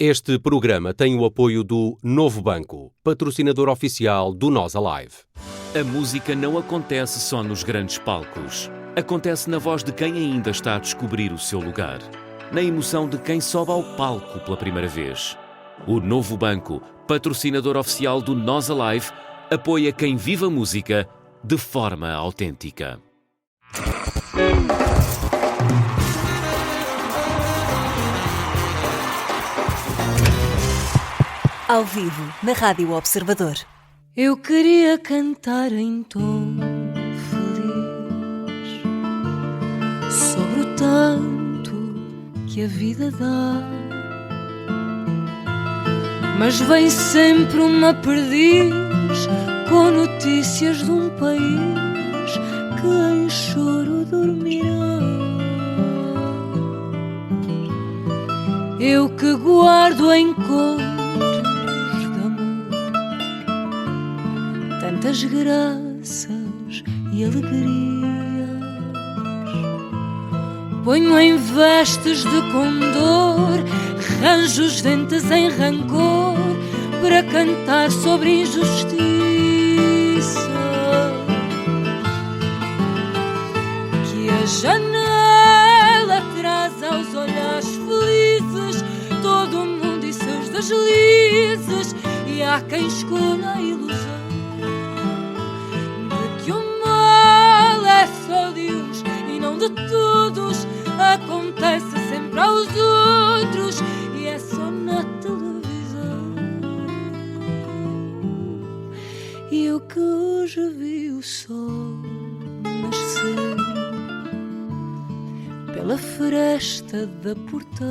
Este programa tem o apoio do Novo Banco, patrocinador oficial do Nós Alive. A música não acontece só nos grandes palcos. Acontece na voz de quem ainda está a descobrir o seu lugar. Na emoção de quem sobe ao palco pela primeira vez. O Novo Banco, patrocinador oficial do Nós Alive, apoia quem vive a música de forma autêntica. Ao vivo, na Rádio Observador. Eu queria cantar em tom feliz sobre o tanto que a vida dá, mas vem sempre uma perdiz com notícias de um país que em choro dormirá. Eu que guardo em contos tantas graças e alegrias, ponho em vestes de condor, ranjo os dentes em rancor para cantar sobre injustiça. Que a janela traz aos olhares felizes todo o mundo e seus deslizes, e há quem escolha a ilusão de todos, acontece sempre aos outros e é só na televisão. E eu que hoje vi o sol nascer pela fresta da portada,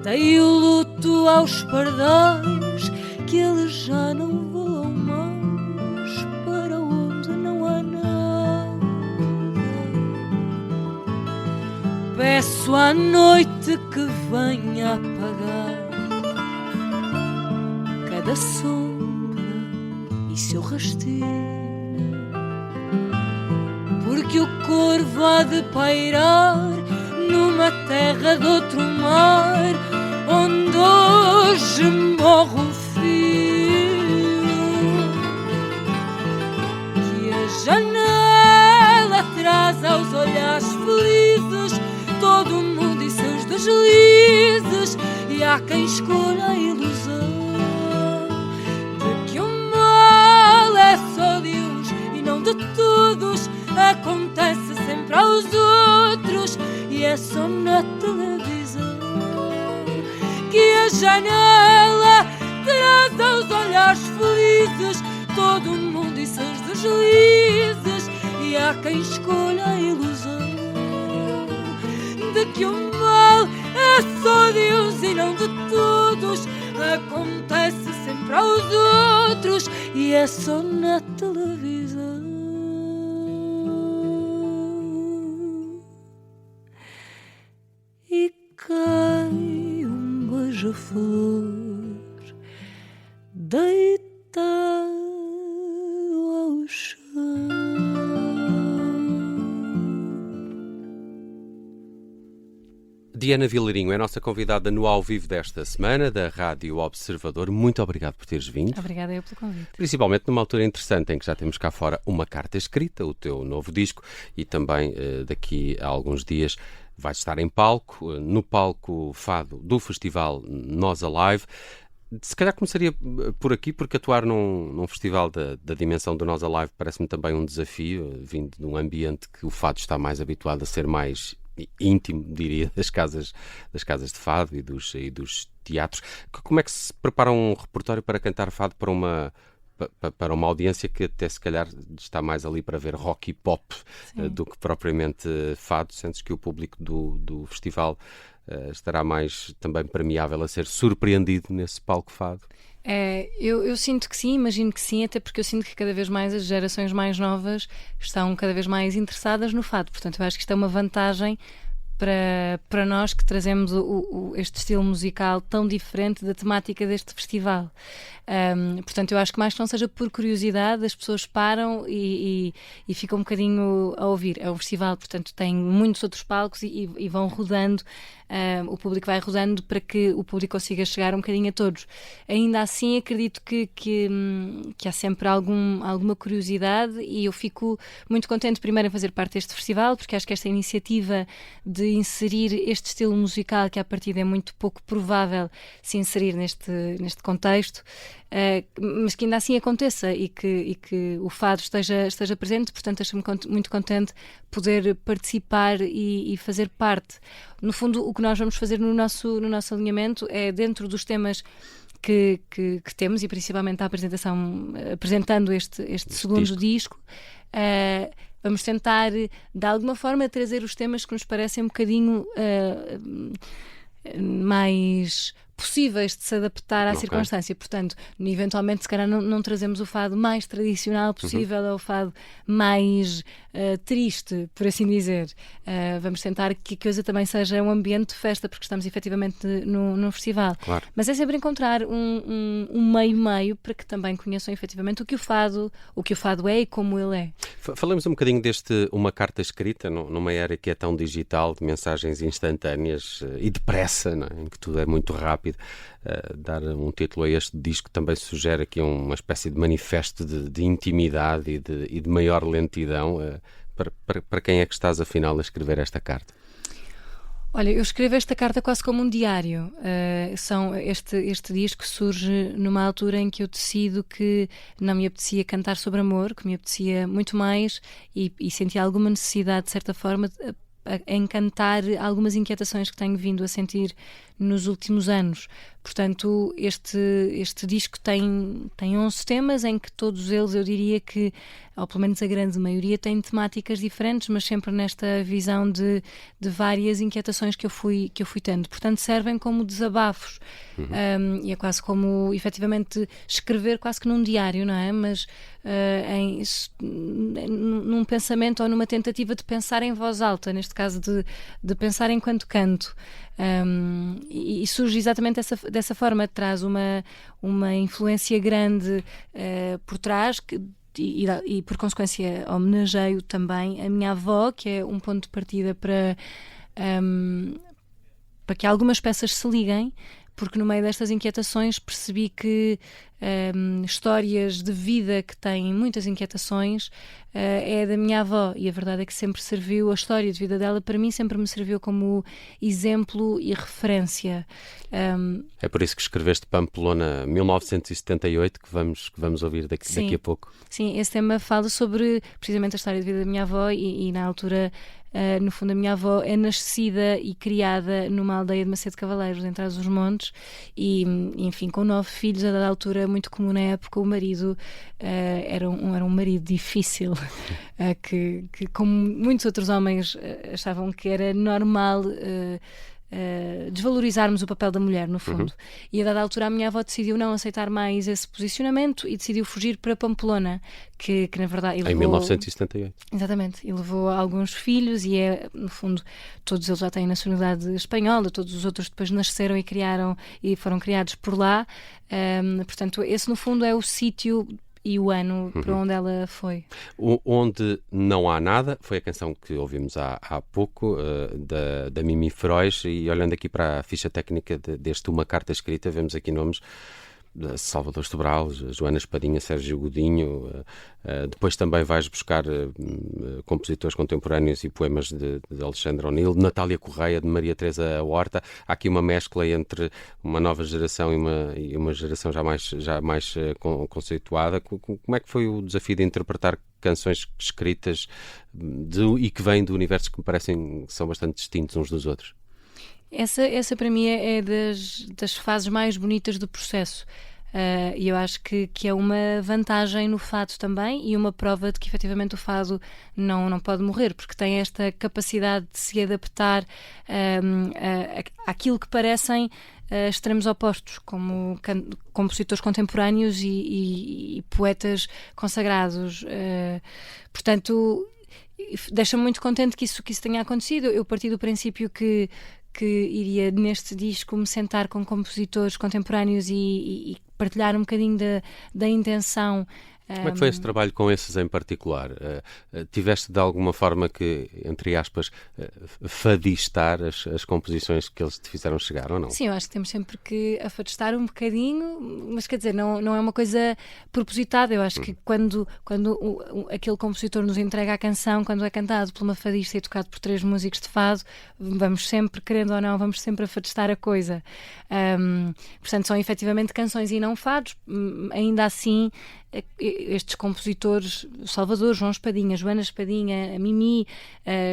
dei o luto aos pardais que eles já não voam mais. Peço à noite que venha apagar cada sombra e seu rastilho, porque o corvo há de pairar numa terra de outro mar, onde hoje morre um filho. Que a janela traz aos olhares felizes todo o mundo e seus deslizes, e há quem escolha a ilusão de que o mal é só de uns e não de todos, acontece sempre aos outros e é só na televisão. Que a janela traz aos olhares felizes todo o mundo e seus deslizes, e há quem escolha a ilusão de que o mal é só de uns e não de todos, acontece sempre aos outros e é só na televisão. E cai um beija-flor deitado ao chão. Diana Vilarinho é a nossa convidada no Ao Vivo desta semana, da Rádio Observador. Muito obrigado por teres vindo. Obrigada eu pelo convite. Principalmente numa altura interessante em que já temos cá fora uma carta escrita, o teu novo disco, e também daqui a alguns dias vais estar em palco, no palco Fado do Festival Nós Alive. Se calhar começaria por aqui, porque atuar num festival da dimensão do Nós Alive parece-me também um desafio, vindo de um ambiente que o fado está mais habituado a ser mais íntimo, diria, das casas de fado e dos teatros. Como é que se prepara um repertório para cantar fado para uma audiência que até se calhar está mais ali para ver rock e pop do que propriamente fado? Sentes que o público do festival estará mais também permeável a ser surpreendido nesse palco fado? Eu sinto que sim, imagino que sim, até porque eu sinto que cada vez mais as gerações mais novas estão cada vez mais interessadas no fado. Portanto, eu acho que isto é uma vantagem para nós que trazemos este estilo musical tão diferente da temática deste festival. Portanto, eu acho que mais que não seja por curiosidade, as pessoas param e ficam um bocadinho a ouvir. É um festival, portanto, tem muitos outros palcos e vão rodando, o público vai rodando para que o público consiga chegar um bocadinho a todos. Ainda assim, acredito que há sempre alguma curiosidade e eu fico muito contente primeiro em fazer parte deste festival, porque acho que esta iniciativa de inserir este estilo musical, que à partida é muito pouco provável se inserir neste contexto, mas que ainda assim aconteça e que o fado esteja presente, portanto acho-me muito contente poder participar e fazer parte. No fundo, o que nós vamos fazer no nosso alinhamento é, dentro dos temas que temos, e principalmente a apresentação, apresentando este segundo disco, vamos tentar de alguma forma trazer os temas que nos parecem um bocadinho mais possíveis de se adaptar à circunstância. Portanto, eventualmente, se calhar não trazemos o fado mais tradicional possível, ou o fado mais triste, por assim dizer. Vamos tentar que a coisa também seja um ambiente de festa, porque estamos efetivamente num festival. Claro. Mas é sempre encontrar um meio-meio para que também conheçam efetivamente o que o fado é e como ele é. Falamos um bocadinho deste Uma Carta Escrita, numa era que é tão digital, de mensagens instantâneas e depressa, não é? Em que tudo é muito rápido. Dar um título a este disco também sugere aqui uma espécie de manifesto de intimidade e de maior lentidão. Para quem é que estás, afinal, a escrever esta carta? Olha, eu escrevo esta carta quase como um diário. Este disco surge numa altura em que eu decido que não me apetecia cantar sobre amor, que me apetecia muito mais e senti alguma necessidade, de certa forma, em cantar algumas inquietações que tenho vindo a sentir nos últimos anos. Portanto, este disco tem 11 temas, em que todos eles, eu diria que, ou pelo menos a grande maioria, têm temáticas diferentes, mas sempre nesta visão de várias inquietações que eu fui tendo. Portanto, servem como desabafos. E é quase como, efetivamente, escrever quase que num diário, não é? Mas num pensamento ou numa tentativa de pensar em voz alta, neste caso de pensar enquanto canto. E surge exatamente dessa forma, traz uma influência grande por trás, e por consequência homenageio também a minha avó, que é um ponto de partida para que algumas peças se liguem, porque no meio destas inquietações percebi que histórias de vida que têm muitas inquietações é da minha avó, e a verdade é que sempre serviu, a história de vida dela para mim sempre me serviu como exemplo e referência. É por isso que escreveste Pamplona 1978, que vamos ouvir daqui a pouco. Sim, esse tema fala sobre precisamente a história de vida da minha avó e na altura, no fundo, a minha avó é nascida e criada numa aldeia de Macedo Cavaleiros, em Trás-os-Montes, e enfim, com 9 filhos, a dada altura, muito comum na época, o marido era um marido difícil, que como muitos outros homens achavam que era normal desvalorizarmos o papel da mulher, no fundo. E a dada altura a minha avó decidiu não aceitar mais esse posicionamento e decidiu fugir para Pamplona, que na verdade em 1978. Exatamente, e levou alguns filhos e no fundo, todos eles já têm nacionalidade espanhola, todos os outros depois nasceram e foram criados por lá. Portanto, esse no fundo é o sítio e o ano para onde ela foi. Onde Não Há Nada foi a canção que ouvimos há pouco, da Mimi Feroz, e olhando aqui para a ficha técnica deste Uma Carta Escrita, vemos aqui nomes de Salvador Sobral, Joana Espadinha, Sérgio Godinho. Depois também vais buscar compositores contemporâneos e poemas de Alexandre O'Neill, de Natália Correia, de Maria Teresa Horta. Há aqui uma mescla entre uma nova geração e uma geração já mais conceituada. Como é que foi o desafio de interpretar canções escritas e que vêm de universos que me parecem que são bastante distintos uns dos outros? Essa para mim é das fases mais bonitas do processo. E eu acho que é uma vantagem no fado também, e uma prova de que efetivamente o fado não pode morrer, porque tem esta capacidade de se adaptar àquilo que parecem extremos opostos, como compositores contemporâneos e poetas consagrados. Portanto, deixa-me muito contente que isso tenha acontecido. Eu parti do princípio que iria neste disco me sentar com compositores contemporâneos e partilhar um bocadinho da intenção. Como é que foi esse trabalho com esses em particular? Tiveste de alguma forma que, entre aspas, fadistar as composições que eles te fizeram chegar, ou não? Sim, eu acho que temos sempre que afastar um bocadinho, mas quer dizer, não é uma coisa propositada. Eu acho que quando aquele compositor nos entrega a canção, quando é cantado por uma fadista e tocado por 3 músicos de fado, vamos sempre, querendo ou não, vamos sempre afastar a coisa. Portanto, são efetivamente canções e não fados. Ainda assim, estes compositores, Salvador, João Espadinha, Joana Espadinha, a Mimi,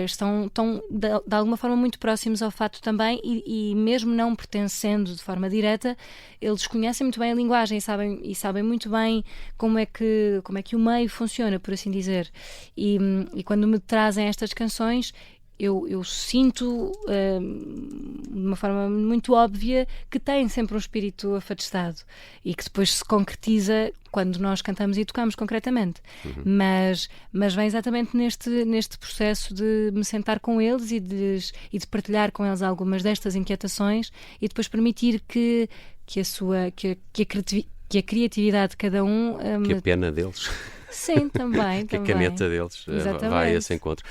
estão de alguma forma muito próximos ao fado também e mesmo não pertencendo de forma direta, eles conhecem muito bem a linguagem e sabem muito bem como é que o meio funciona, por assim dizer. E quando me trazem estas canções, eu sinto de uma forma muito óbvia que tem sempre um espírito afadistado e que depois se concretiza quando nós cantamos e tocamos concretamente. Mas vem exatamente neste processo de me sentar com eles e de partilhar com eles algumas destas inquietações e depois permitir que a criatividade de cada um... Que a pena deles... Sim, também. Que a caneta deles vai a esse encontro.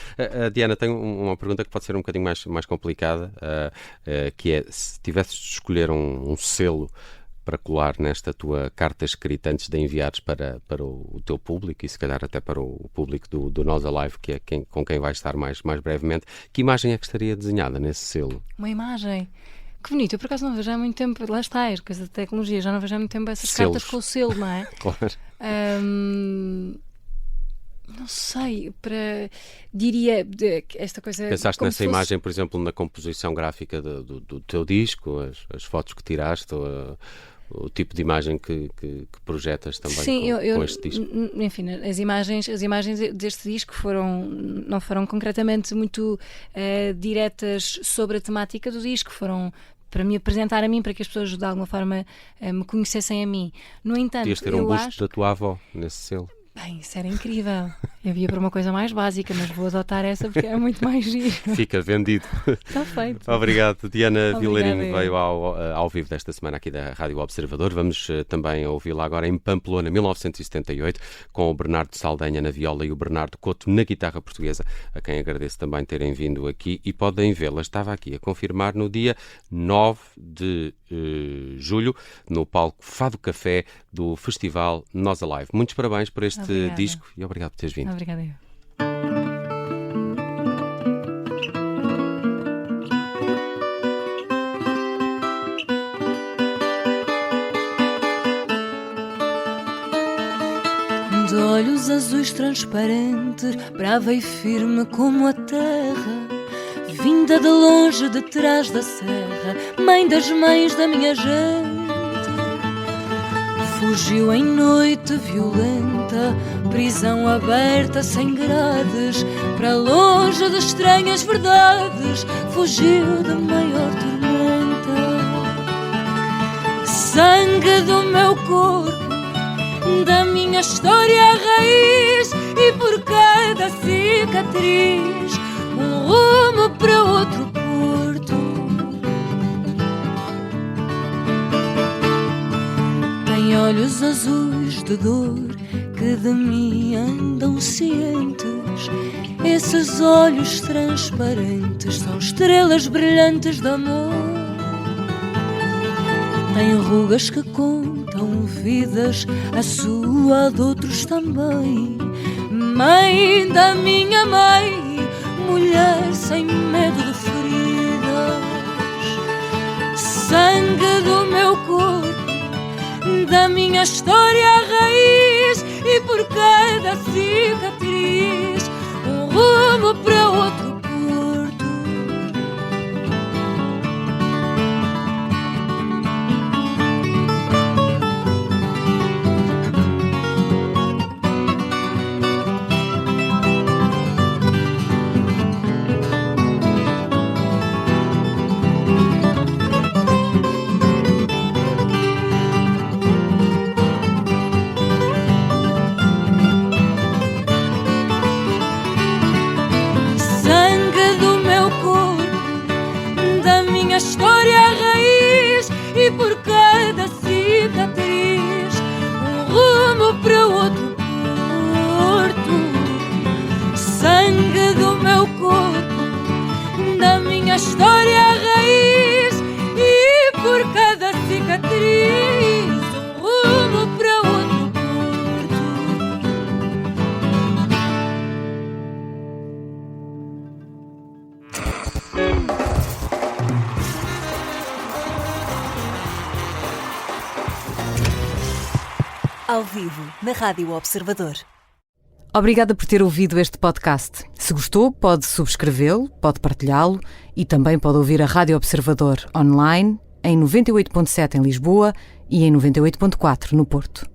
Diana, tenho uma pergunta que pode ser um bocadinho mais complicada, que é, se tivesses de escolher um selo para colar nesta tua carta escrita antes de enviares para o teu público e se calhar até para o público do Nós Alive, que é com quem vais estar mais brevemente, que imagem é que estaria desenhada nesse selo? Uma imagem... Que bonito, eu por acaso não vejo há muito tempo, lá está, é coisa de tecnologia, já não vejo há muito tempo essas Selos. cartas com o selo, não é? Claro. Não sei, diria esta coisa... Pensaste como nessa se fosse... imagem, por exemplo, na composição gráfica do teu disco, as fotos que tiraste, o tipo de imagem que projetas também. Sim, com este disco? Enfim, as imagens deste disco não foram concretamente muito diretas sobre a temática do disco, foram para me apresentar a mim, para que as pessoas de alguma forma me conhecessem a mim. No entanto, podias ter um busto da tua avó nesse selo. Bem, isso era incrível. Eu via para uma coisa mais básica, mas vou adotar essa porque é muito mais giro. Fica vendido. Está feito. Obrigado. Diana Vilarinho Obrigada. veio ao vivo desta semana aqui da Rádio Observador. Vamos também ouvi-la agora em Pamplona, 1978, com o Bernardo Saldanha na viola e o Bernardo Couto na guitarra portuguesa, a quem agradeço também terem vindo aqui e podem vê-la. Estava aqui a confirmar no dia 9 de julho, no palco Fado Café do Festival Nós Alive. Muitos parabéns por este disco e obrigado por teres vindo. Obrigada eu. De olhos azuis transparentes, brava e firme como a terra, vinda de longe, de trás da serra, mãe das mães da minha gente. Fugiu em noite violenta, prisão aberta sem grades, para longe de estranhas verdades, fugiu da maior tormenta. Sangue do meu corpo, da minha história a raiz, e por cada cicatriz um rumo para outro porto. Tem olhos azuis de dor que de mim andam cientes. Esses olhos transparentes são estrelas brilhantes de amor. Tem rugas que contam vidas, a sua de outros também. Mãe da minha mãe, mulher sem medo de feridas. Sangue do meu corpo, da minha história a raiz, e por cada cicatriz um rumo para outro porto. Ao vivo, na Rádio Observador. Obrigada por ter ouvido este podcast. Se gostou, pode subscrevê-lo, pode partilhá-lo e também pode ouvir a Rádio Observador online em 98.7 em Lisboa e em 98.4 no Porto.